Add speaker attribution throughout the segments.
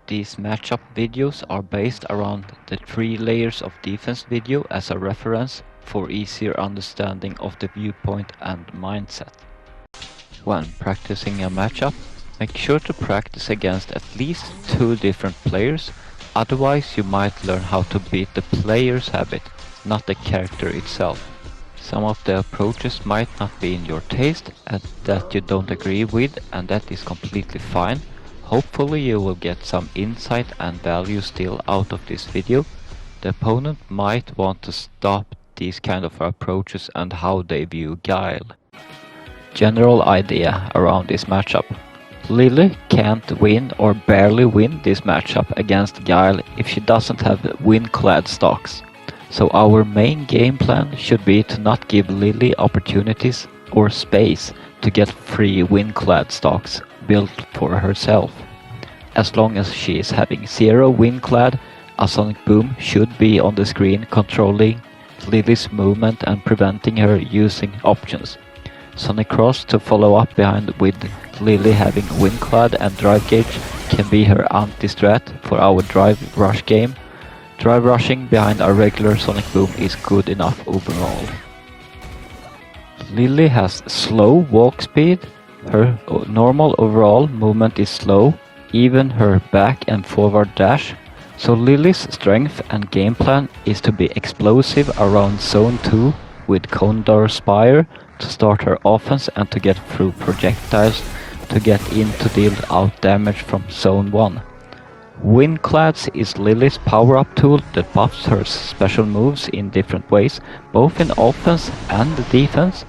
Speaker 1: these matchup videos are based around the 3 layers of defense video as a reference for easier understanding of the viewpoint and mindset. When practicing a matchup, make sure to practice against at least 2 different players, otherwise you might learn how to beat the player's habit, not the character itself. Some of the approaches might not be in your taste and that you don't agree with, and that is completely fine. Hopefully you will get some insight and value still out of this video. The opponent might want to stop these kind of approaches and how they view Guile. General idea around this matchup. Lily can't win or barely win this matchup against Guile if she doesn't have windclad stocks. So our main game plan should be to not give Lily opportunities or space to get free windclad stocks built for herself. As long as she is having 0 windclad, a sonic boom should be on the screen controlling Lily's movement and preventing her using options. Sonic Cross to follow up behind with Lily having windclad and drive gauge can be her anti-strat for our drive rush game. Drive rushing behind a regular sonic boom is good enough overall. Lily has slow walk speed, her normal overall movement is slow, even her back and forward dash. So Lily's strength and game plan is to be explosive around zone 2 with Condor Spire to start her offense and to get through projectiles to get in to deal out damage from zone 1. Windclads is Lily's power-up tool that buffs her special moves in different ways, both in offense and defense.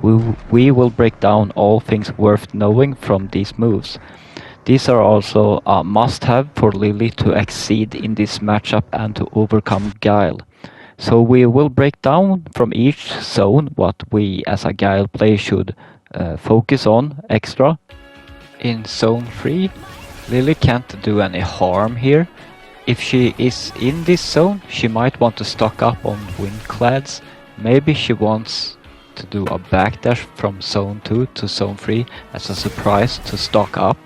Speaker 1: We will break down all things worth knowing from these moves. These are also a must-have for Lily to exceed in this matchup and to overcome Guile. So we will break down from each zone what we as a Guile player should focus on extra. In zone 3, Lily can't do any harm here. If she is in this zone, she might want to stock up on windclads. Maybe she wants to do a backdash from zone 2 to zone 3 as a surprise to stock up.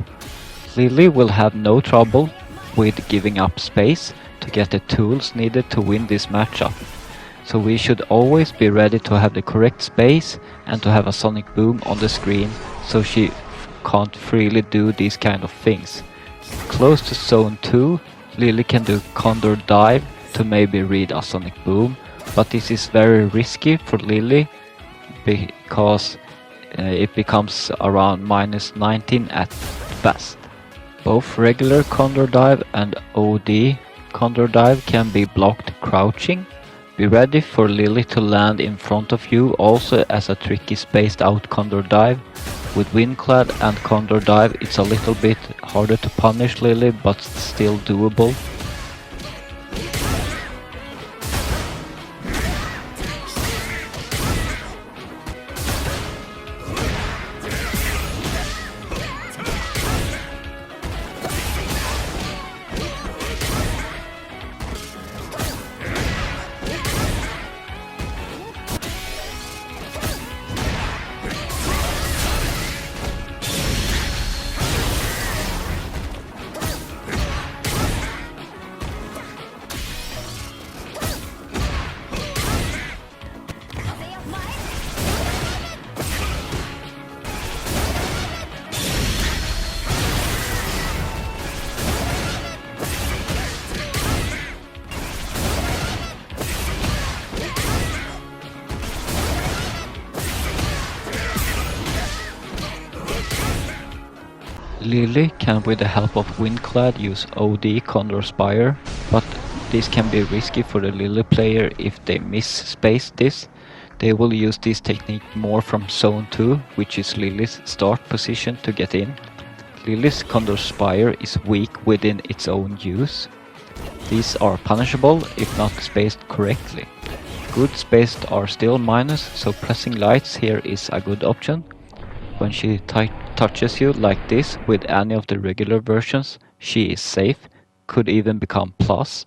Speaker 1: Lily will have no trouble with giving up space to get the tools needed to win this matchup. So we should always be ready to have the correct space and to have a sonic boom on the screen so she can't freely do these kind of things. Close to zone 2, Lily can do Condor dive to maybe read a sonic boom, but this is very risky for Lily because it becomes around -19 at best. Both regular Condor dive and OD Condor dive can be blocked crouching. Be ready for Lily to land in front of you also as a tricky spaced out Condor dive. With windclad and Condor dive it's a little bit harder to punish Lily, but still doable. Lily can with the help of windclad use OD Condor Spire, but this can be risky for the Lily player if they miss-space this. They will use this technique more from zone 2, which is Lily's start position to get in. Lily's Condor Spire is weak within its own use. These are punishable if not spaced correctly. Good spaced are still minus, so pressing lights here is a good option. When she touches you like this with any of the regular versions, she is safe, could even become plus.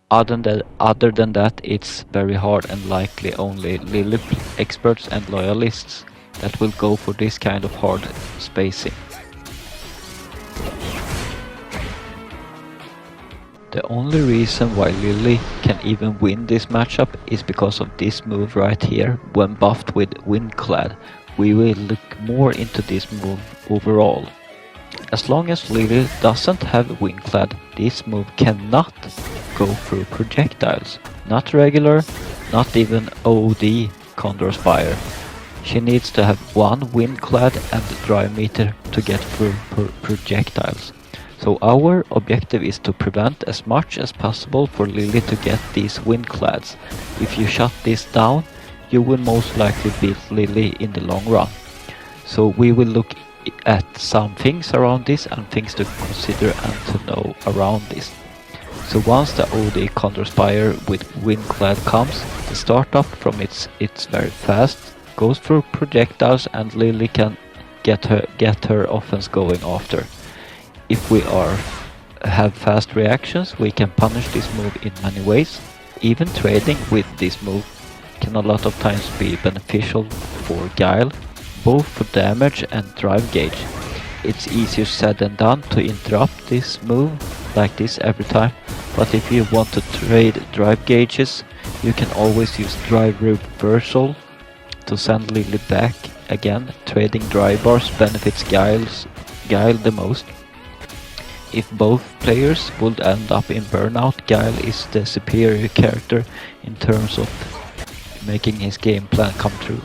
Speaker 1: Other than that, it's very hard and likely only Lily experts and loyalists that will go for this kind of hard spacing. The only reason why Lily can even win this matchup is because of this move right here. When buffed with Windclad, we will look more into this move overall. As long as Lily doesn't have Windclad, this move cannot go through projectiles. Not regular, not even OD Condor Spire. She needs to have one Windclad and drive meter to get through projectiles. So our objective is to prevent as much as possible for Lily to get these Windclads. If you shut this down, you will most likely beat Lily in the long run. So we will look at some things around this and things to consider and to know around this. So once the OD Condor Spire with Windclad comes, the startup from it's very fast, goes through projectiles, and Lily can get her offense going after. If we have fast reactions, we can punish this move in many ways. Even trading with this move can a lot of times be beneficial for Guile, both for damage and drive gauge. It's easier said than done to interrupt this move like this every time, but if you want to trade drive gauges, you can always use drive reversal to send Lily back again. Trading drive bars benefits Guile the most. If both players would end up in burnout, Guile is the superior character in terms of making his game plan come true.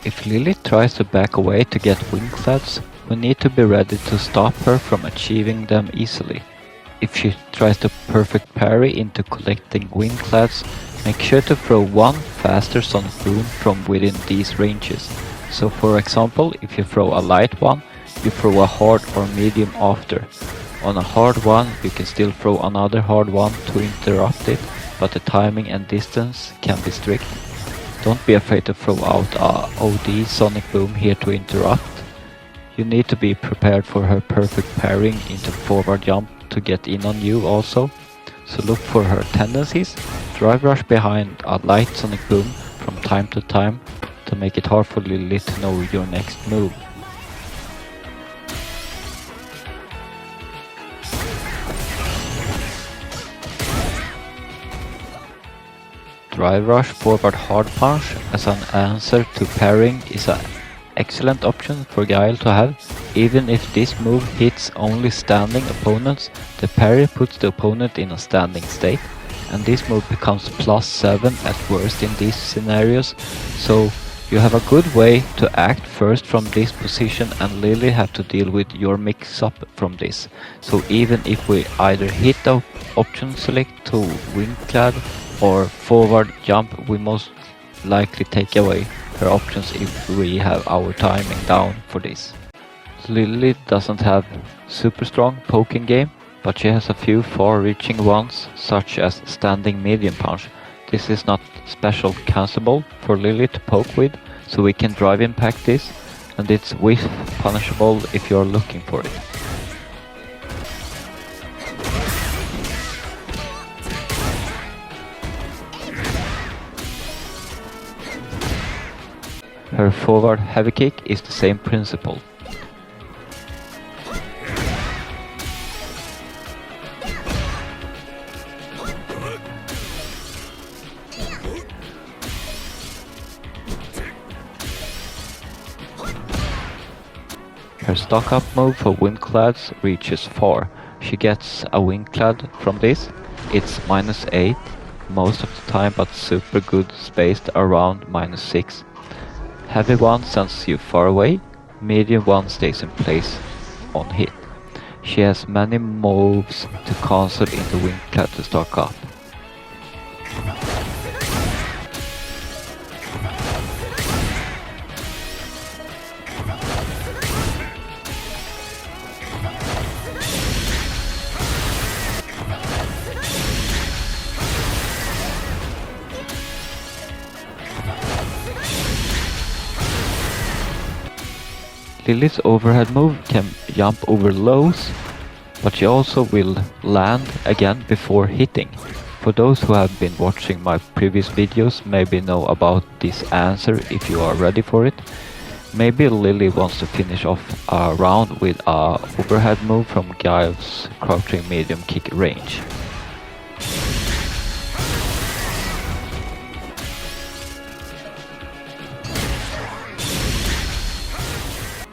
Speaker 1: If Lily tries to back away to get Windclads, we need to be ready to stop her from achieving them easily. If she tries to perfect parry into collecting Windclads, make sure to throw one faster Sonic Boom from within these ranges. So for example, if you throw a light one, you throw a hard or medium after. On a hard one, you can still throw another hard one to interrupt it, but the timing and distance can be strict. Don't be afraid to throw out a OD Sonic Boom here to interrupt. You need to be prepared for her perfect parrying into forward jump to get in on you also. So look for her tendencies, drive rush behind a light Sonic Boom from time to time to make it hard for Lily to know your next move. Drive rush forward hard punch as an answer to parrying is an excellent option for Guile to have. Even if this move hits only standing opponents, the parry puts the opponent in a standing state, and this move becomes +7 at worst in these scenarios, so you have a good way to act first from this position, and Lily have to deal with your mix-up from this. So even if we either hit the option select to Windclad or forward jump, we most likely take away her options if we have our timing down for this. Lily doesn't have super strong poking game, but she has a few far-reaching ones, such as standing medium punch. This is not special cancelable for Lily to poke with, so we can drive impact this, and it's whiff punishable if you're looking for it. Her forward heavy kick is the same principle. Her stock up move for windclads reaches far. She gets a windclad from this. It's -8 most of the time, but super good spaced around -6. Heavy one sends you far away, medium one stays in place on hit. She has many moves to cancel into windclad to stock up. Lily's overhead move can jump over lows, but she also will land again before hitting. For those who have been watching my previous videos, maybe know about this answer if you are ready for it. Maybe Lily wants to finish off a round with a overhead move from Guile's crouching medium kick range.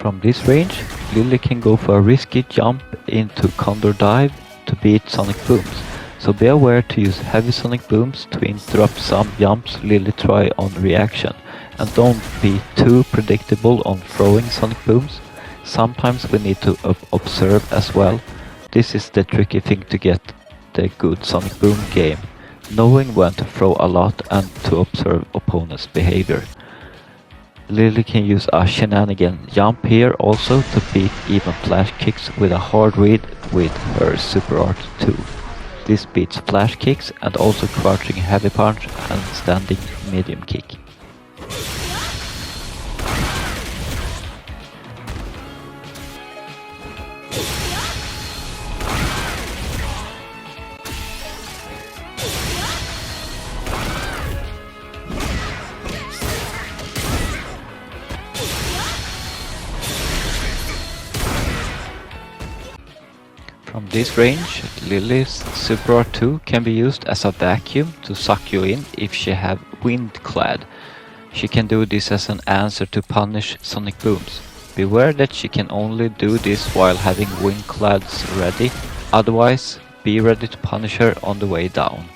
Speaker 1: From this range, Lily can go for a risky jump into Condor dive to beat sonic booms, so be aware to use heavy sonic booms to interrupt some jumps Lily try on reaction, and don't be too predictable on throwing sonic booms. Sometimes we need to observe as well. This is the tricky thing to get the good sonic boom game, knowing when to throw a lot and to observe opponent's behavior. Lily can use a shenanigan jump here also to beat even flash kicks with a hard read with her super art too. This beats flash kicks and also crouching heavy punch and standing medium kick. From this range, Lily's Super Art 2 can be used as a vacuum to suck you in if she have windclad. She can do this as an answer to punish sonic booms. Beware that she can only do this while having windclads ready, otherwise be ready to punish her on the way down.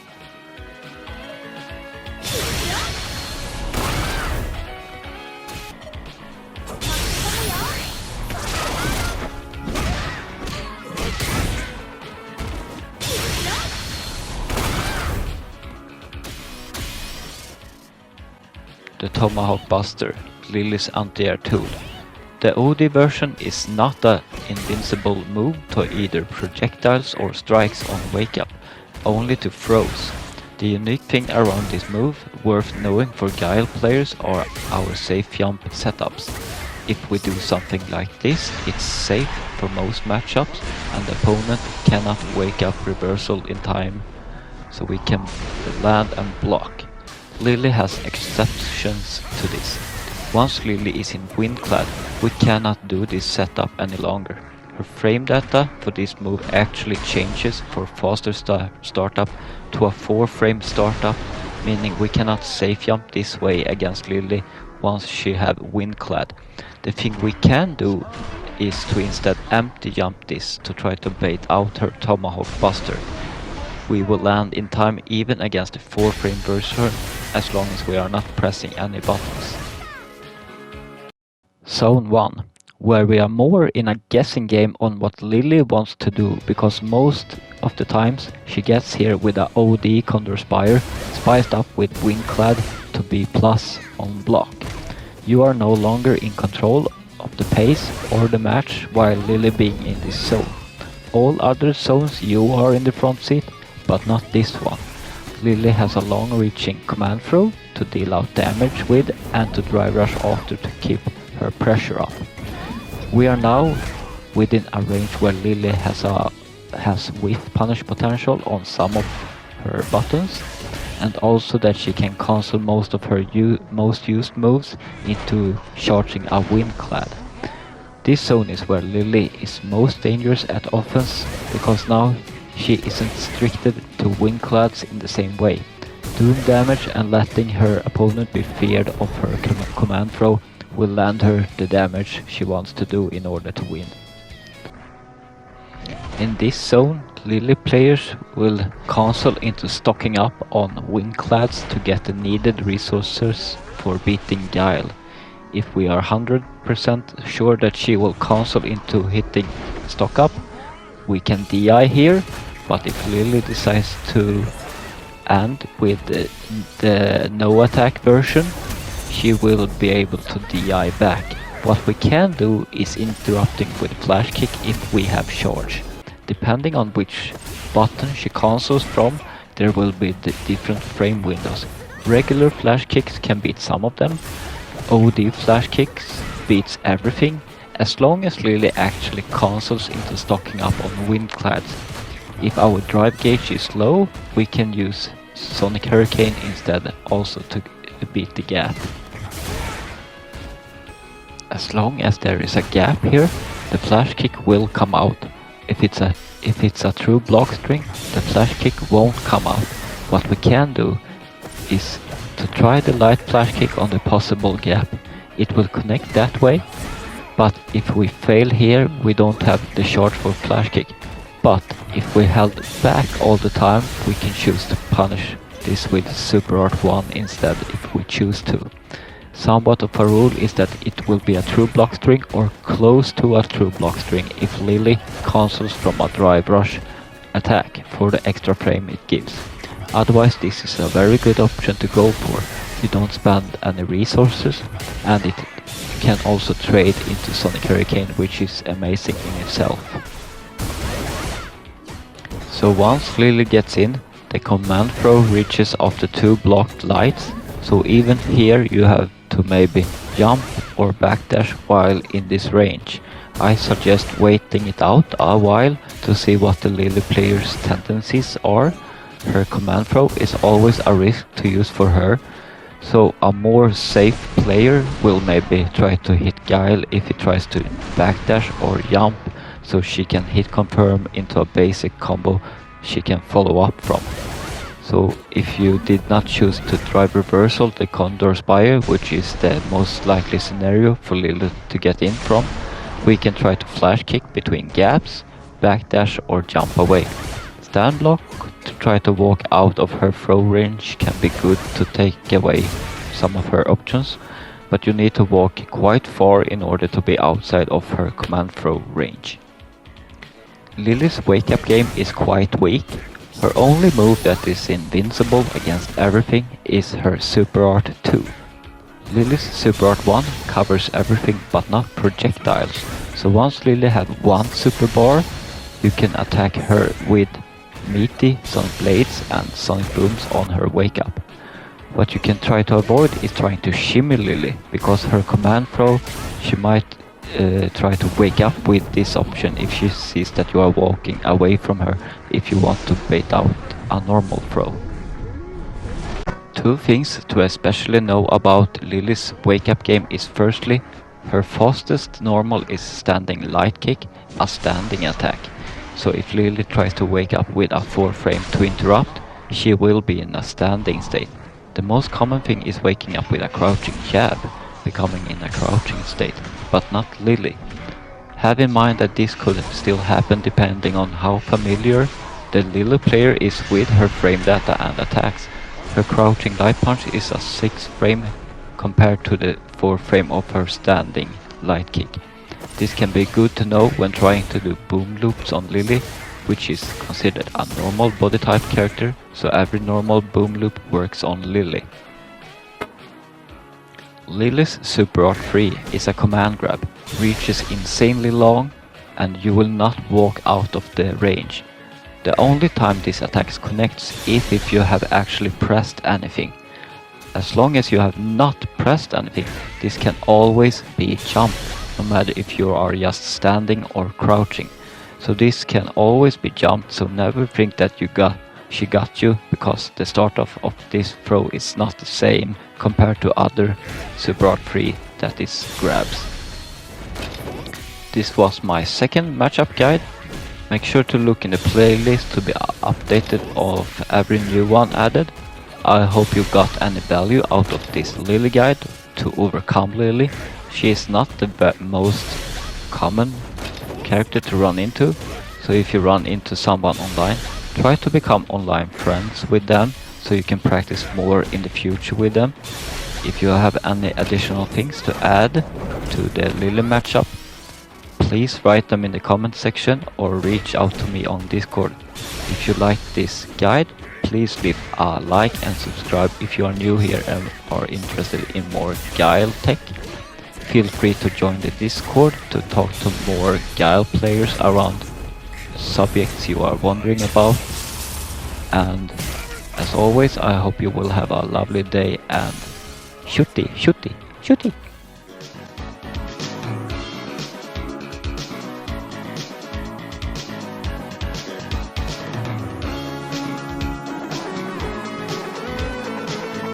Speaker 1: The Tomahawk Buster, Lily's anti-air tool. The OD version is not an invincible move to either projectiles or strikes on wake up, only to throws. The unique thing around this move, worth knowing for Guile players, are our safe jump setups. If we do something like this, it's safe for most matchups and the opponent cannot wake up reversal in time, so we can land and block. Lily has exceptions to this. Once Lily is in windclad, we cannot do this setup any longer. Her frame data for this move actually changes for faster startup to a 4-frame startup, meaning we cannot safe jump this way against Lily once she have windclad. The thing we can do is to instead empty jump this to try to bait out her Tomahawk Buster. We will land in time even against the 4-frame version as long as we are not pressing any buttons. Zone 1, where we are more in a guessing game on what Lily wants to do, because most of the times she gets here with a OD Condor Spire spiced up with windclad to be plus on block. You are no longer in control of the pace or the match while Lily being in this zone. All other zones you are in the front seat, but not this one. Lily has a long-reaching command throw to deal out damage with and to drive rush after to keep her pressure up. We are now within a range where Lily has whiff punish potential on some of her buttons, and also that she can cancel most of her most used moves into charging a windclad. This zone is where Lily is most dangerous at offense, because now she isn't restricted to windclads in the same way, doing damage and letting her opponent be feared of her command throw will land her the damage she wants to do in order to win. In this zone, Lily players will cancel into stocking up on windclads to get the needed resources for beating Guile. If we are 100% sure that she will cancel into hitting stock up, we can DI here, but if Lily decides to end with the no attack version, she will be able to DI back. What we can do is interrupting with flash kick if we have charge. Depending on which button she cancels from, there will be the different frame windows. Regular flash kicks can beat some of them. OD flash kicks beats everything, as long as Lily actually cancels into stocking up on windclads. If our drive gauge is low, we can use Sonic Hurricane instead, also to beat the gap. As long as there is a gap here, the flash kick will come out. If it's a true block string, the flash kick won't come out. What we can do is to try the light flash kick on the possible gap. It will connect that way, but if we fail here, we don't have the charge for flash kick. But if we held back all the time, we can choose to punish this with Super Art 1 instead if we choose to. Somewhat of a rule is that it will be a true block string or close to a true block string if Lily cancels from a drive rush attack for the extra frame it gives. Otherwise, this is a very good option to go for. You don't spend any resources, and it can also trade into Sonic Hurricane, which is amazing in itself. So once Lily gets in, the command throw reaches after 2 blocked lights, so even here you have to maybe jump or backdash while in this range. I suggest waiting it out a while to see what the Lily player's tendencies are. Her command throw is always a risk to use for her, so a more safe player will maybe try to hit Guile if he tries to backdash or jump, so she can hit confirm into a basic combo she can follow up from. So if you did not choose to drive reversal the Condor Spire, which is the most likely scenario for Lily to get in from, we can try to flash kick between gaps, backdash or jump away. Stand block to try to walk out of her throw range can be good to take away some of her options, but you need to walk quite far in order to be outside of her command throw range. Lily's wake up game is quite weak. Her only move that is invincible against everything is her Super Art 2. Lily's Super Art 1 covers everything but not projectiles, so once Lily has one super bar, you can attack her with meaty Sonic Blades and Sonic Booms on her wake up. What you can try to avoid is trying to shimmy Lily, because her command throw, she might try to wake up with this option if she sees that you are walking away from her if you want to bait out a normal throw. Two things to especially know about Lily's wake up game is firstly, her fastest normal is standing light kick, a standing attack. So if Lily tries to wake up with a 4 frame to interrupt, she will be in a standing state. The most common thing is waking up with a crouching jab, becoming in a crouching state, but not Lily. Have in mind that this could still happen depending on how familiar the Lily player is with her frame data and attacks. Her crouching light punch is a 6 frame compared to the 4 frame of her standing light kick. This can be good to know when trying to do boom loops on Lily, which is considered a normal body type character, so every normal boom loop works on Lily. Lily's Super Art 3 is a command grab, reaches insanely long, and you will not walk out of the range. The only time this attack connects is if you have actually pressed anything. As long as you have not pressed anything, this can always be jumped, no matter if you are just standing or crouching. So this can always be jumped, so never think that she got you, because the start of this throw is not the same compared to other Super Art 3 that is grabs. This was my second matchup guide. Make sure to look in the playlist to be updated of every new one added. I hope you got any value out of this Lily guide to overcome Lily. she is not the most common character to run into, so if you run into someone online, try to become online friends with them so you can practice more in the future with them. If you have any additional things to add to the Lily matchup, please write them in the comment section or reach out to me on Discord. If you like this guide, please leave a like and subscribe if you are new here and are interested in more Guile tech. Feel free to join the Discord to talk to more Guile players around subjects you are wondering about. And as always, I hope you will have a lovely day and shooty, shooty, shooty!